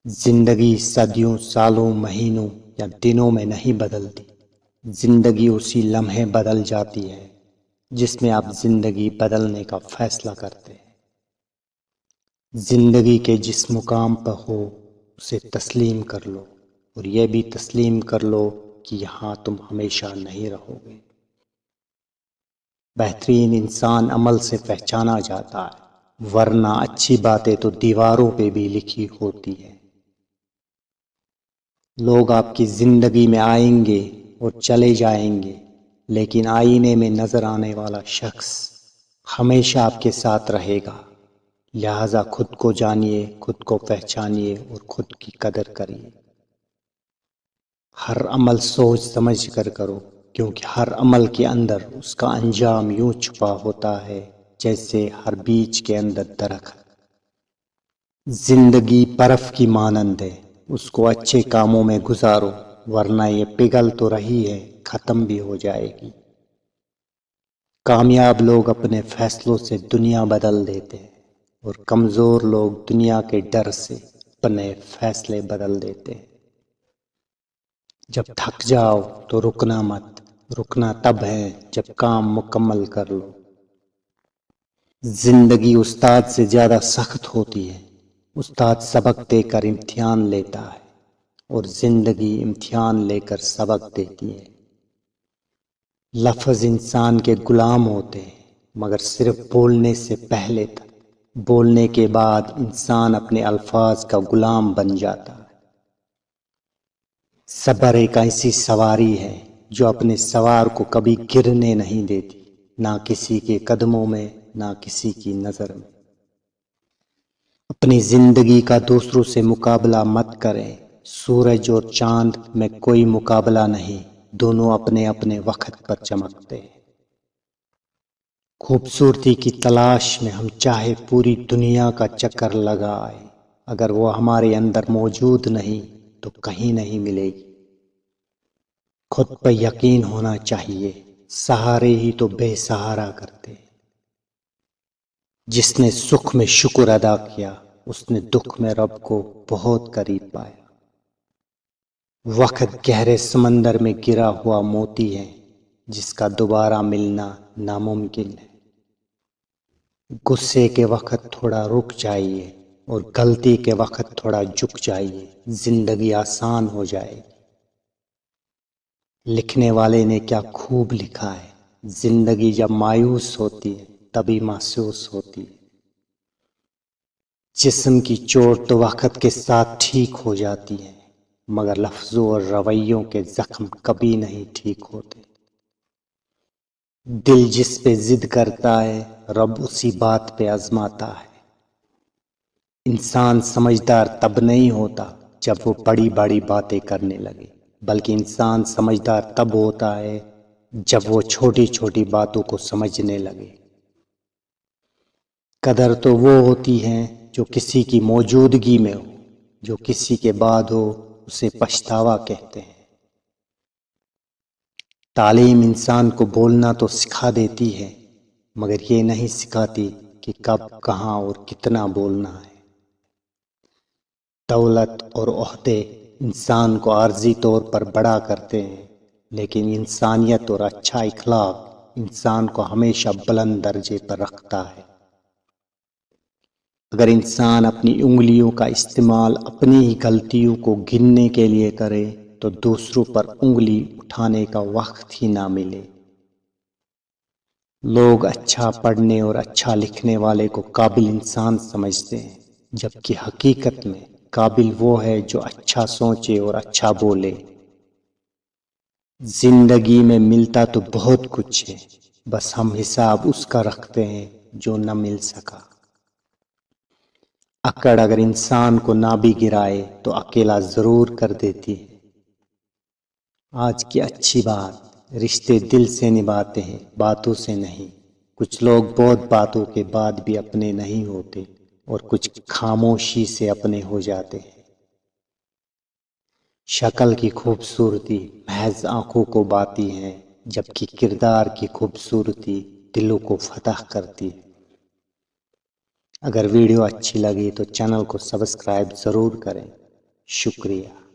زندگی صدیوں، سالوں، مہینوں یا دنوں میں نہیں بدلتی۔ زندگی اسی لمحے بدل جاتی ہے جس میں آپ زندگی بدلنے کا فیصلہ کرتے ہیں۔ زندگی کے جس مقام پر ہو اسے تسلیم کر لو، اور یہ بھی تسلیم کر لو کہ یہاں تم ہمیشہ نہیں رہو گے۔ بہترین انسان عمل سے پہچانا جاتا ہے، ورنہ اچھی باتیں تو دیواروں پہ بھی لکھی ہوتی ہیں۔ لوگ آپ کی زندگی میں آئیں گے اور چلے جائیں گے، لیکن آئینے میں نظر آنے والا شخص ہمیشہ آپ کے ساتھ رہے گا۔ لہذا خود کو جانیے، خود کو پہچانیے اور خود کی قدر کریے۔ ہر عمل سوچ سمجھ کر کرو، کیونکہ ہر عمل کے اندر اس کا انجام یوں چھپا ہوتا ہے جیسے ہر بیج کے اندر درخت۔ زندگی برف کی مانند ہے، اس کو اچھے کاموں میں گزارو، ورنہ یہ پگھل تو رہی ہے، ختم بھی ہو جائے گی۔ کامیاب لوگ اپنے فیصلوں سے دنیا بدل دیتے ہیں، اور کمزور لوگ دنیا کے ڈر سے اپنے فیصلے بدل دیتے ہیں۔ جب تھک جاؤ تو رکنا مت، رکنا تب ہے جب کام مکمل کر لو۔ زندگی استاد سے زیادہ سخت ہوتی ہے۔ استاد سبق دے کر امتحان لیتا ہے، اور زندگی امتحان لے کر سبق دیتی ہے۔ لفظ انسان کے غلام ہوتے ہیں، مگر صرف بولنے سے پہلے تک۔ بولنے کے بعد انسان اپنے الفاظ کا غلام بن جاتا ہے۔ صبر ایک ایسی سواری ہے جو اپنے سوار کو کبھی گرنے نہیں دیتی، نہ کسی کے قدموں میں، نہ کسی کی نظر میں۔ اپنی زندگی کا دوسروں سے مقابلہ مت کریں۔ سورج اور چاند میں کوئی مقابلہ نہیں، دونوں اپنے اپنے وقت پر چمکتے ہیں۔ خوبصورتی کی تلاش میں ہم چاہے پوری دنیا کا چکر لگائیں، اگر وہ ہمارے اندر موجود نہیں تو کہیں نہیں ملے گی۔ خود پر یقین ہونا چاہیے، سہارے ہی تو بے سہارا کرتے ہیں۔ جس نے سکھ میں شکر ادا کیا، اس نے دکھ میں رب کو بہت قریب پایا۔ وقت گہرے سمندر میں گرا ہوا موتی ہے جس کا دوبارہ ملنا ناممکن ہے۔ غصے کے وقت تھوڑا رک جائیے، اور غلطی کے وقت تھوڑا جھک جائیے، زندگی آسان ہو جائے گی۔ لکھنے والے نے کیا خوب لکھا ہے، زندگی جب مایوس ہوتی ہے تبھی محسوس ہوتی ہے۔ جسم کی چوٹ تو وقت کے ساتھ ٹھیک ہو جاتی ہے، مگر لفظوں اور رویوں کے زخم کبھی نہیں ٹھیک ہوتے۔ دل جس پہ ضد کرتا ہے، رب اسی بات پہ آزماتا ہے۔ انسان سمجھدار تب نہیں ہوتا جب وہ بڑی بڑی باتیں کرنے لگے، بلکہ انسان سمجھدار تب ہوتا ہے جب وہ چھوٹی چھوٹی باتوں کو سمجھنے لگے۔ قدر تو وہ ہوتی ہے جو کسی کی موجودگی میں ہو، جو کسی کے بعد ہو اسے پچھتاوا کہتے ہیں۔ تعلیم انسان کو بولنا تو سکھا دیتی ہے، مگر یہ نہیں سکھاتی کہ کب، کہاں اور کتنا بولنا ہے۔ دولت اور عہدے انسان کو عارضی طور پر بڑا کرتے ہیں، لیکن انسانیت اور اچھا اخلاق انسان کو ہمیشہ بلند درجے پر رکھتا ہے۔ اگر انسان اپنی انگلیوں کا استعمال اپنی ہی غلطیوں کو گننے کے لیے کرے تو دوسروں پر انگلی اٹھانے کا وقت ہی نہ ملے۔ لوگ اچھا پڑھنے اور اچھا لکھنے والے کو قابل انسان سمجھتے ہیں، جبکہ حقیقت میں قابل وہ ہے جو اچھا سوچے اور اچھا بولے۔ زندگی میں ملتا تو بہت کچھ ہے، بس ہم حساب اس کا رکھتے ہیں جو نہ مل سکا۔ اکڑ اگر انسان کو نہ بھی گرائے تو اکیلا ضرور کر دیتی ہے۔ آج کی اچھی بات، رشتے دل سے نبھاتے ہیں، باتوں سے نہیں۔ کچھ لوگ بہت باتوں کے بعد بھی اپنے نہیں ہوتے، اور کچھ خاموشی سے اپنے ہو جاتے ہیں۔ شکل کی خوبصورتی محض آنکھوں کو باتی ہے، جبکہ کردار کی خوبصورتی دلوں کو فتح کرتی ہے۔ اگر ویڈیو اچھی لگی تو چینل کو سبسکرائب ضرور کریں۔ شکریہ.